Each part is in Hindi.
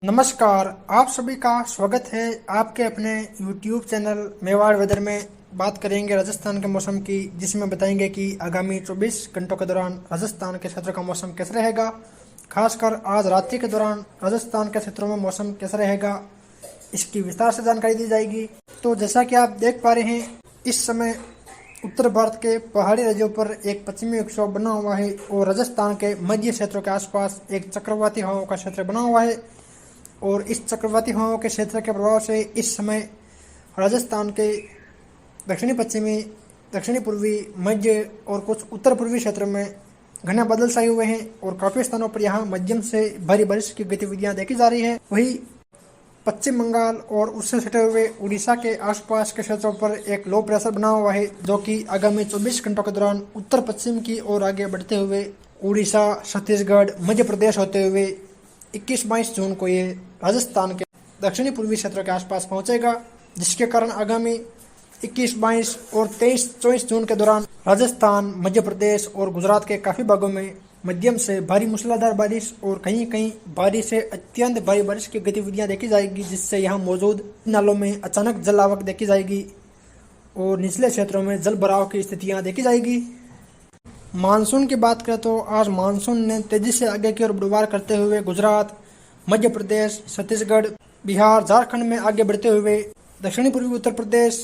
नमस्कार, आप सभी का स्वागत है आपके अपने YouTube चैनल मेवाड़ वेदर में। बात करेंगे राजस्थान के मौसम की, जिसमें बताएंगे कि आगामी 24 घंटों के दौरान राजस्थान के क्षेत्र का मौसम कैसा रहेगा। खासकर आज रात्रि के दौरान राजस्थान के क्षेत्रों में मौसम कैसा रहेगा, इसकी विस्तार से जानकारी दी जाएगी। तो जैसा कि आप देख पा रहे हैं, इस समय उत्तर भारत के पहाड़ी राज्यों पर एक पश्चिमी विक्षोभ बना हुआ है और राजस्थान के मध्य क्षेत्रों के आसपास एक चक्रवाती हवाओं का क्षेत्र बना हुआ है। और इस चक्रवाती हवाओं के क्षेत्र के प्रभाव से इस समय राजस्थान के दक्षिणी पश्चिमी, दक्षिणी पूर्वी, मध्य और कुछ उत्तर पूर्वी क्षेत्रों में घने बादल छाए हुए हैं और काफ़ी स्थानों पर यहाँ मध्यम से भारी बारिश की गतिविधियाँ देखी जा रही है। वहीं पश्चिम बंगाल और उससे सटे हुए उड़ीसा के आसपास के क्षेत्रों पर एक लो प्रेशर बना हुआ है, जो कि आगामी 24 घंटों के दौरान उत्तर पश्चिम की ओर आगे बढ़ते हुए उड़ीसा, छत्तीसगढ़, मध्य प्रदेश होते हुए 21-22 जून को ये राजस्थान के दक्षिणी पूर्वी क्षेत्र के आसपास पहुंचेगा, जिसके कारण आगामी 21-22 और 23-24 जून के दौरान राजस्थान, मध्य प्रदेश और गुजरात के काफ़ी भागों में मध्यम से भारी मूसलाधार बारिश और कहीं कहीं भारी से अत्यंत भारी बारिश की गतिविधियां देखी जाएगी, जिससे यहाँ मौजूद नालों में अचानक जल आवक देखी जाएगी और निचले क्षेत्रों में जल भराव की स्थितियाँ देखी जाएगी। मानसून की बात करें तो आज मानसून ने तेजी से आगे की ओर बुधवार करते हुए गुजरात, मध्य प्रदेश, छत्तीसगढ़, बिहार, झारखंड में आगे बढ़ते हुए दक्षिणी पूर्वी उत्तर प्रदेश,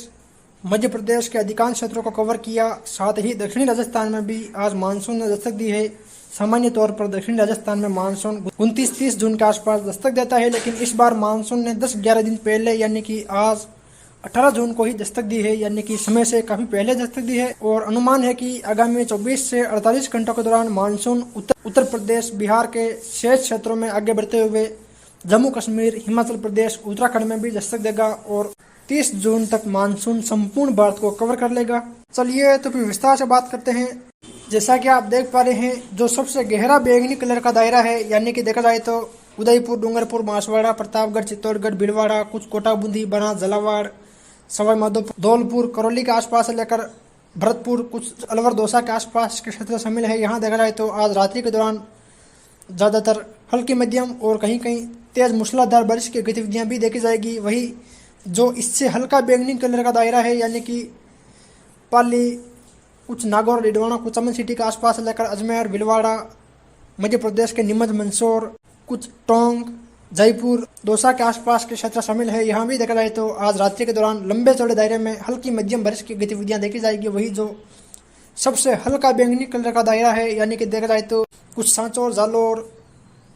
मध्य प्रदेश के अधिकांश क्षेत्रों को कवर किया। साथ ही दक्षिणी राजस्थान में भी आज मानसून ने दस्तक दी है। सामान्य तौर पर दक्षिणी राजस्थान में मानसून 29-30 जून के आसपास दस्तक देता है, लेकिन इस बार मानसून ने 10-11 दिन पहले यानी कि आज 18 जून को ही दस्तक दी है, यानी कि समय से काफ़ी पहले दस्तक दी है। और अनुमान है कि आगामी 24 से 48 घंटों के दौरान मानसून उत्तर प्रदेश, बिहार के शेष क्षेत्रों में आगे बढ़ते हुए जम्मू कश्मीर, हिमाचल प्रदेश, उत्तराखंड में भी दस्तक देगा और 30 जून तक मानसून संपूर्ण भारत को कवर कर लेगा। चलिए तो फिर विस्तार से बात करते हैं। जैसा कि आप देख पा रहे हैं, जो सबसे गहरा बैंगनी कलर का दायरा है, यानी कि देखा जाए तो उदयपुर, डूंगरपुर, बांसवाड़ा, प्रतापगढ़, चित्तौड़गढ़, भीलवाड़ा, कुछ कोटा बूंदी, बना, झालावाड़, सवाई माधोपुर, धौलपुर, करौली के आसपास से लेकर भरतपुर, कुछ अलवर, दौसा के आसपास के क्षेत्र शामिल है। यहाँ देखा जाए तो आज रात्रि के दौरान ज़्यादातर हल्की मध्यम और कहीं कहीं तेज मूसलाधार बारिश की गतिविधियाँ भी देखी जाएगी। वही जो इससे हल्का बैंगनी कलर का दायरा है, यानी कि पाली, कुछ नागौर, डिडवाना, कुछ अमन सिटी के आसपास से लेकर अजमेर, भीलवाड़ा, मध्य प्रदेश के नीमच, मंदसौर, कुछ टोंक, जयपुर, दौसा के आसपास के क्षेत्र शामिल है। यहाँ भी देखा जाए तो आज रात्रि के दौरान लंबे चौड़े दायरे में हल्की मध्यम बारिश की गतिविधियाँ देखी जाएगी। वही जो सबसे हल्का बैंगनी कलर का दायरा है, यानी कि देखा जाए तो कुछ सांचौर, जालोर,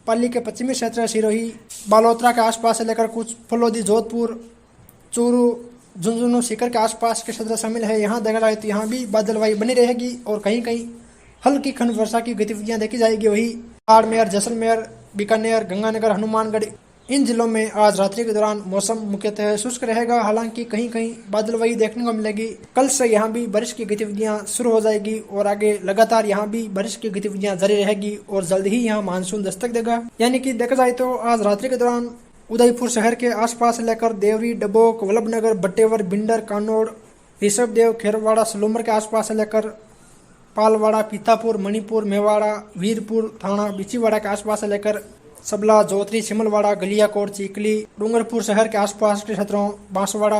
पाली के पश्चिमी क्षेत्र, सिरोही, बालोतरा के आसपास से लेकर कुछ फलोदी, जोधपुर, चूरू, झुंझुनू, सीकर के आसपास के क्षेत्र शामिल है। यहाँ देखा जाए तो यहाँ भी बादलवाई बनी रहेगी और कहीं कहीं हल्की खंड वर्षा की गतिविधियाँ देखी जाएगी। वही बाड़मेर, जैसलमेर, बीकानेर, गंगानगर, हनुमानगढ़, इन जिलों में आज रात्रि के दौरान मौसम मुख्यतः शुष्क रहेगा, हालांकि कहीं कहीं बादलवाई देखने को मिलेगी। कल से यहाँ भी बारिश की गतिविधियाँ शुरू हो जाएगी और आगे लगातार यहाँ भी बारिश की गतिविधियाँ जारी रहेगी और जल्द ही यहाँ मानसून दस्तक देगा। यानी कि देखा जाए तो आज रात्रि के दौरान उदयपुर शहर के आसपास से लेकर देवरी, डबोक, वल्लभनगर, बट्टेवर, बिंडर, कानौड़, ऋषभदेव, खेरवाड़ा, सलूमर के आसपास से लेकर पालवाड़ा, पीथापुर, मणिपुर, मेवाड़ा, वीरपुर, थाना, बिछीवाड़ा के आसपास से लेकर सबला, जोतरी, सिमलवाड़ा, गलियाकोट, चीकली, डूंगरपुर शहर के आसपास के क्षेत्रों, बांसवाड़ा,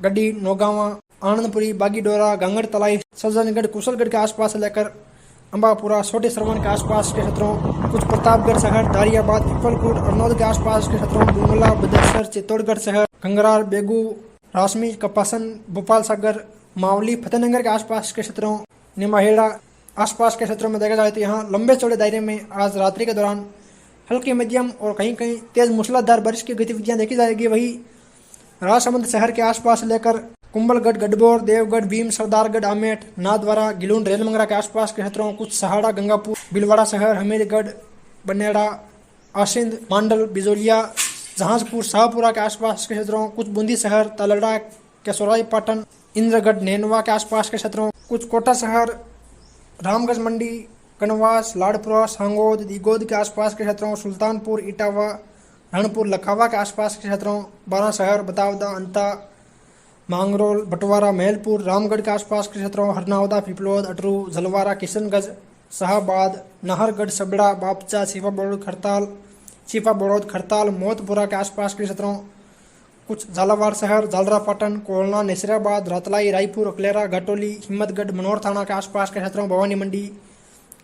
गड्डी, नौगावा, आनंदपुरी, बागीडोरा, गांगड़ तलाई, सज्जनगढ़, कुशलगढ़ के आसपास से लेकर अम्बापुरा, छोटे सरवन के आसपास के क्षेत्रों, कुछ प्रतापगढ़ शहर, दारियाबाद, पिपलकोट, अरनौद के आसपास के क्षेत्रों, डूंगला, बदरसर, चित्तौड़गढ़ शहर, कंगरार, बेगू, रासमी, कपासन, भोपाल सागर, मावली, फतेहनगर के आसपास के क्षेत्रों, निमाहेड़ा आसपास के क्षेत्रों में देखा जाए तो यहाँ लंबे चौड़े दायरे में आज रात्रि के दौरान हल्की मध्यम और कहीं कहीं तेज मूसलाधार बारिश की गतिविधियाँ देखी जाएगी। वही राजसमंद शहर के आसपास लेकर कुंभलगढ़, गढ़बोर, देवगढ़, भीम, सरदारगढ़, आमेट, नाथद्वारा, गिलून, रेलमंगरा के आसपास के क्षेत्रों, कुछ सहाड़ा, गंगापुर, भीलवाड़ा शहर, हमीरगढ़, बनेड़ा, आसिंद, मांडल, बिजोलिया, जहाजपुर, शाहपुरा के आसपास के क्षेत्रों, कुछ बूंदी शहर, तलड़ा, केसोराई, पाटन, इंद्रगढ़, नैनवा के आसपास के क्षेत्रों, कुछ कोटा शहर, रामगंज मंडी, कनवास, लाड़पुरा, सांगोद, दिगोद के आसपास के क्षेत्रों, सुल्तानपुर, इटावा, रणपुर, लखावा के आसपास के क्षेत्रों, बारह शहर, बतावदा, अंता, मांगरोल, बटवारा, महलपुर, रामगढ़ के आसपास के क्षेत्रों, हरनावदा, पिपलोद, अटरू, झलवारा, किशनगंज, शाहबाद, नाहरगढ़, सबड़ा, बापचा, सीवाबोड़, खरताल, छिपा बड़ौद, खरताल, मोहतपुरा के आसपास के क्षेत्रों, कुछ झालावाड़ शहर, झालरापाटन, कोलना, नसीराबाद, रतलाई, रायपुर, अकलेरा, घाटोली, हिम्मतगढ़, मनोर थाना के आसपास के क्षेत्रों, भवानी मंडी,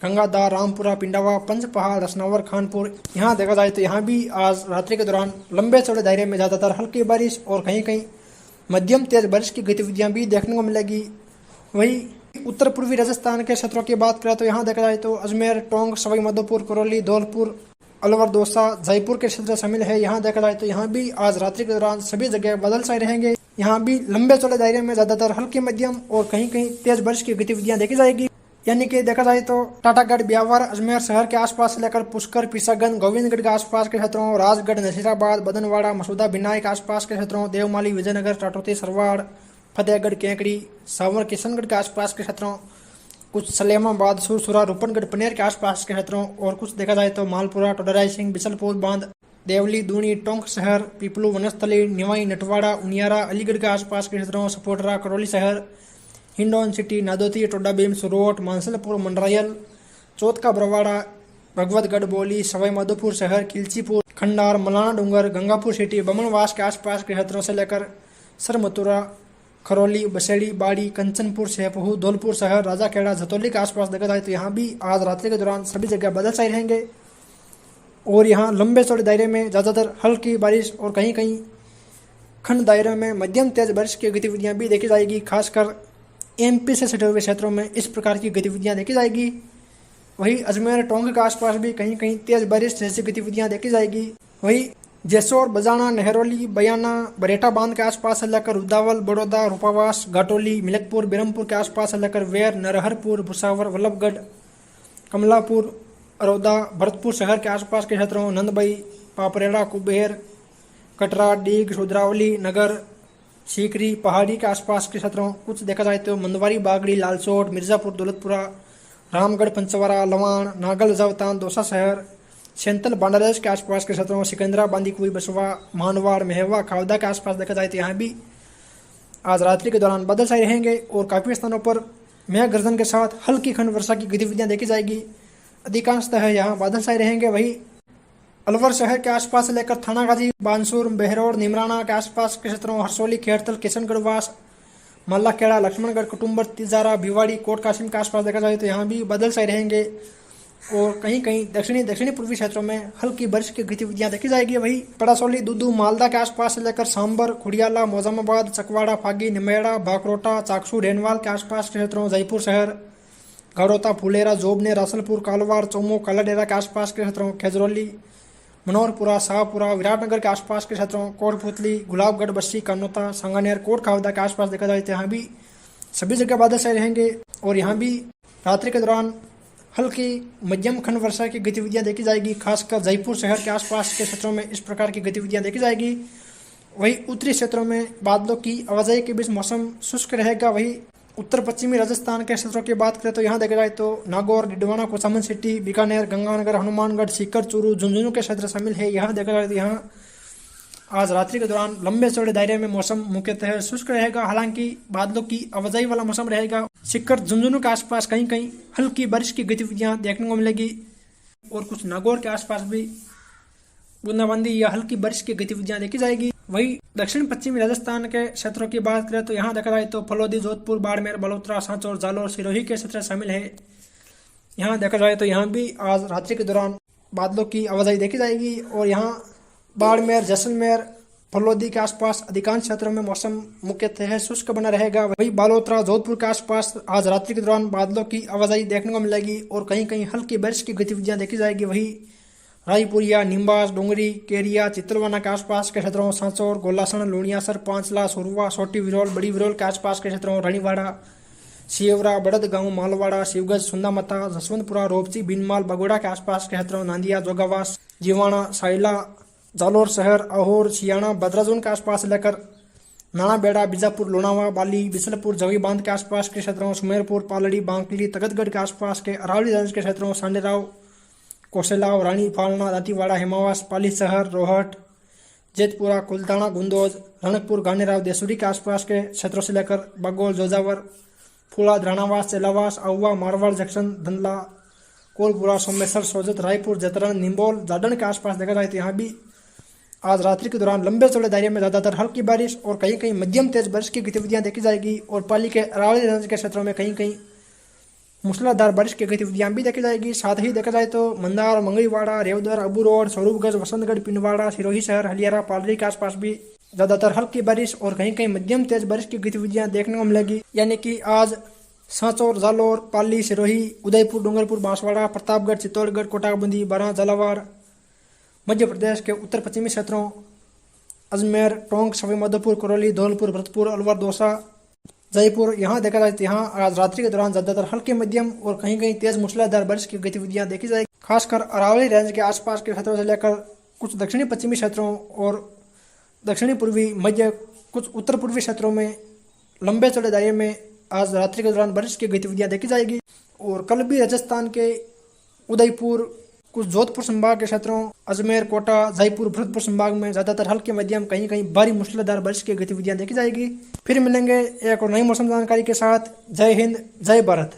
गंगाधार, रामपुरा, पिंडावा, पंचपहाड़, रसनावर, खानपुर। यहाँ देखा जाए तो यहाँ भी आज रात्रि के दौरान लंबे चौड़े दायरे में ज़्यादातर हल्की बारिश और कहीं कहीं मध्यम तेज बारिश की गतिविधियां भी देखने को मिलेगी। वही उत्तर पूर्वी राजस्थान के क्षेत्रों की बात करें तो यहाँ देखा जाए तो अजमेर, टोंक, सवाई माधोपुर, करौली, धौलपुर, अलवर, दौसा, जयपुर के क्षेत्र शामिल है। यहाँ देखा जाए तो यहाँ भी आज रात्रि के दौरान सभी जगह बादल छाए रहेंगे। यहाँ भी लंबे चौड़े दायरे में ज्यादातर हल्की मध्यम और कहीं कहीं तेज बारिश की गतिविधियां देखी जाएगी। यानी कि देखा जाए तो टाटागढ़, ब्यावर, अजमेर शहर के आसपास से लेकर पुष्कर, पिसागंज, गोविंदगढ़ के आसपास के क्षेत्रों, राजगढ़, नसीराबाद, बदनवाड़ा, मसूदा, बिनाई के आसपास के क्षेत्रों, देवमाली, विजयनगर, टाटोती, सरवाड़, फतेहगढ़, केंकड़ी, सावर, किशनगढ़ के आसपास के क्षेत्रों, कुछ सलेमाबाद, सुरसुरा, रूपनगढ़, पनेर के आसपास के क्षेत्रों और कुछ देखा जाए तो मालपुरा, टोडराई सिंह, बिसलपुर बांध, देवली, दूनी, टोंक शहर, पीपलू, वनस्थली, निवाई, नटवाड़ा, उनियारा, अलीगढ़ के आसपास के क्षेत्रों, सपोटरा, करौली शहर, हिंडौन सिटी, नादौती, टोडाबीम, सुरोट, मानसलपुर, मंडरायल, चौथ का बरवाड़ा, भगवतगढ़, बोली, सवाई माधोपुर शहर, किलचीपुर, खंडार, मलाना डूंगर, गंगापुर सिटी, बमनवास के आसपास के क्षेत्रों से लेकर सरमथुरा, खरौली, बसेड़ी, बाड़ी, कंचनपुर, शेपहू, धौलपुर शहर, राजाखेड़ा, झतौली के आसपास देखा जाए तो यहाँ भी आज रात्रि के दौरान सभी जगह बादल छाए रहेंगे और यहाँ लंबे चौड़े दायरे में ज़्यादातर हल्की बारिश और कहीं कहीं खंड दायरे में मध्यम तेज बारिश की गतिविधियाँ भी देखी जाएगी। खासकर एमपी से सटे हुए क्षेत्रों में इस प्रकार की गतिविधियां देखी जाएगी। वही अजमेर, टोंक के आसपास भी कहीं कहीं तेज बारिश जैसी गतिविधियां देखी जाएगी। वही जैसोर, बजाना, नहरोली, बयाना, बरेटा बांध के आसपास से लेकर उदावल, बड़ौदा, रूपावास, घाटोली, मिलकपुर, बिरमपुर के आसपास से लेकर वेर, नरहरपुर, भुसावर, वल्लभगढ़, कमलापुर, अरौदा, भरतपुर शहर के आसपास के क्षेत्रों, नंदबई, पापरेड़ा, कुबेर, कटरा, डीग, रुद्रावली, नगर, सीकरी, पहाड़ी के आसपास के क्षेत्रों, कुछ देखा जाए तो मंदवारी, बागड़ी, लालसोट, मिर्जापुर, दौलतपुरा, रामगढ़, पंचवरा, लवाण, नागल, जवतान, दौसा शहर, सेंतल, बांडारेज के आसपास के क्षेत्रों, सिकंदरा, बांदीकुई, बसवा, मानवाड़, मेहवा, खावदा के आसपास देखा जाए तो यहाँ भी आज रात्रि के दौरान बादल छाए रहेंगे और काफी स्थानों पर मेघ गर्जन के साथ हल्की खंड वर्षा की गतिविधियां देखी जाएगी। अधिकांशतः यहाँ बादल छाए रहेंगे। वही अलवर शहर के आसपास से लेकर थानागाजी, बानसूर, बहरौड़, निमराना के आसपास के क्षेत्रों, हरसोली, खेड़तल, किशनगढ़वास, मल्लाखेड़ा, लक्ष्मणगढ़, कुटुम्बर, तिजारा, भिवाड़ी, कोट कासिम के आसपास देखा जाए तो यहाँ भी बादल छाए रहेंगे और कहीं कहीं दक्षिणी पूर्वी क्षेत्रों में हल्की बारिश की गतिविधियां देखी जाएगी। वही पड़ासोली, दुदू, मालदा के आसपास से लेकर सांबर, खुडियाला, मोजामाबाद, चकवाड़ा, फागी, निमेड़ा, भाकरोटा, चाकसू, डेनवाल के आसपास के क्षेत्रों, जयपुर शहर, घड़ौता, फुलेरा, जोबने, रासलपुर, कालवाड़, चौमो, कालाडेरा के आसपास के क्षेत्रों, खेजरौली, मनोहरपुरा, शाहपुरा, विराटनगर के आसपास के क्षेत्रों, कोटपुतली, गुलाबगढ़, बस्सी, कानोता, सांगानेर, कोट खावदा के आसपास देखा जाए तो यहाँ भी सभी जगह बादल छाए रहेंगे और यहाँ भी रात्रि के दौरान हल्की मध्यम खंड वर्षा की गतिविधियां देखी जाएगी। खासकर जयपुर शहर के आसपास के क्षेत्रों में इस प्रकार की गतिविधियां देखी जाएगी। वही उत्तरी क्षेत्रों में बादलों की आवाजाही के बीच मौसम शुष्क रहेगा। वही उत्तर पश्चिमी राजस्थान के क्षेत्रों की बात करें तो यहाँ देखा जाए तो नागौर, डिडवाना, कोचामन सिटी, बीकानेर, गंगानगर, हनुमानगढ़, सीकर, चूरू, झुंझुनू के क्षेत्र शामिल है। यहाँ देखा जाए तो यहाँ आज रात्रि के दौरान लंबे चौड़े दायरे में मौसम मुख्यतः शुष्क रहेगा। हालांकि बादलों की आवाजाही वाला मौसम रहेगा। सीकर, झुंझुनू के आसपास कहीं कहीं हल्की बारिश की गतिविधियां देखने को मिलेगी और कुछ नागौर के आसपास भी बूंदाबांदी या हल्की बारिश की गतिविधियां देखी जाएगी। वही दक्षिण पश्चिमी राजस्थान के क्षेत्रों की बात करें तो यहाँ देखा जाए तो फलोदी, जोधपुर, बाड़मेर, बलोत्रा, सांचौर, जालोर, सिरोही के क्षेत्र शामिल है। यहाँ देखा जाए तो यहाँ भी आज रात्रि के दौरान बादलों की आवाजाही देखी जाएगी और यहाँ बाड़मेर, जैसलमेर, फलोदी के आसपास अधिकांश क्षेत्रों में मौसम मुख्यतः शुष्क बना रहेगा। वही बालोतरा, जोधपुर के आसपास आज रात्रि के दौरान बादलों की आवाजाही देखने को मिलेगी और कहीं कहीं हल्की बारिश की गतिविधियां देखी जाएगी। वही रायपुरिया, निम्बास, डोंगरी, केरिया, चित्तलवाना के आसपास के क्षेत्रों, सांचौर, गोलासण, लुणियासर, पांचला, सुरवा, छोटी विरोल, बड़ी विरोल के आसपास के क्षेत्रों, रानीवाड़ा, सियवरा, बड़दगांव, मालवाड़ा, शिवगंज, सुंदामता, जसवंतपुरा, रोपची, बीनमाल, बगोड़ा के आसपास के क्षेत्रों, नांदिया, जोगावास, जीवाणा, साइला, जालोर शहर, अहोर, सियाणा, बद्राजून के आसपास से लेकर नानाबेड़ा, बीजापुर, लोनावा, बाली, बिसलपुर, जवी बांध के आसपास के क्षेत्रों, सुमेरपुर, पालड़ी, बांकली, तगतगढ़ के आसपास के अरावली रेंज के क्षेत्रों, सांडेराव, कोसेलाव, रानी, फालना, दांतीवाड़ा, हेमावास, पाली शहर, रोहट, जेतपुरा, कुलताना, गुंदोज, रणकपुर, गानेराव, देसुरी के आसपास के क्षेत्रों से लेकर बगोल, जोजावर, फूला, द्राणावास, चेलावास, अहुआ, मारवाड़ जंक्शन, धंधला, कोलपुरा, सोमेश्वर, सोजत, रायपुर, जतरण, निम्बोल, जाडन के आसपास देखा जाए तो यहाँ भी आज रात्रि के दौरान लंबे चौड़े दायरे में ज्यादातर हल्की बारिश और कहीं कहीं मध्यम तेज बारिश की गतिविधियां देखी जाएगी। और पाली के अरावली रेंज के क्षेत्रों में कहीं कहीं मूसलाधार बारिश की गतिविधियां भी देखी जाएगी। साथ ही देखा जाए तो मंदार, मंगईवाड़ा, रेवदर, अबू रोड, स्वरूपगंज, वसंतगढ़, पिंडवाड़ा, सिरोही शहर, हलियारा, पालरी के आसपास भी ज्यादातर हल्की बारिश और कहीं कहीं मध्यम तेज बारिश की गतिविधियां देखने को मिलेगी। यानी कि आज सांचौर, जालोर, पाली, सिरोही, उदयपुर, डूंगरपुर, बांसवाड़ा, प्रतापगढ़, चित्तौड़गढ़, कोटाबंदी, बारां, झालावाड़, मध्य प्रदेश के उत्तर पश्चिमी क्षेत्रों अजमेर, टोंक, सवाई माधोपुर, करौली, धौलपुर, भरतपुर, अलवर, दौसा, जयपुर, यहाँ देखा जाए तो यहाँ आज रात्रि के दौरान ज्यादातर हल्के मध्यम और कहीं कहीं तेज मूसलाधार बारिश की गतिविधियां देखी जाएगी। खासकर अरावली रेंज के आसपास के क्षेत्रों से लेकर कुछ दक्षिणी पश्चिमी क्षेत्रों और दक्षिणी पूर्वी, मध्य, कुछ उत्तर पूर्वी क्षेत्रों में लंबे चौड़े दायरे में आज रात्रि के दौरान बारिश की गतिविधियां देखी जाएगी। और कल भी राजस्थान के उदयपुर, कुछ जोधपुर संभाग के क्षेत्रों अजमेर, कोटा, जयपुर, भरतपुर संभाग में ज्यादातर हल्के मध्यम कहीं कहीं भारी मूसलाधार बारिश की गतिविधियां देखी जाएगी। फिर मिलेंगे एक और नई मौसम जानकारी के साथ। जय हिंद, जय भारत।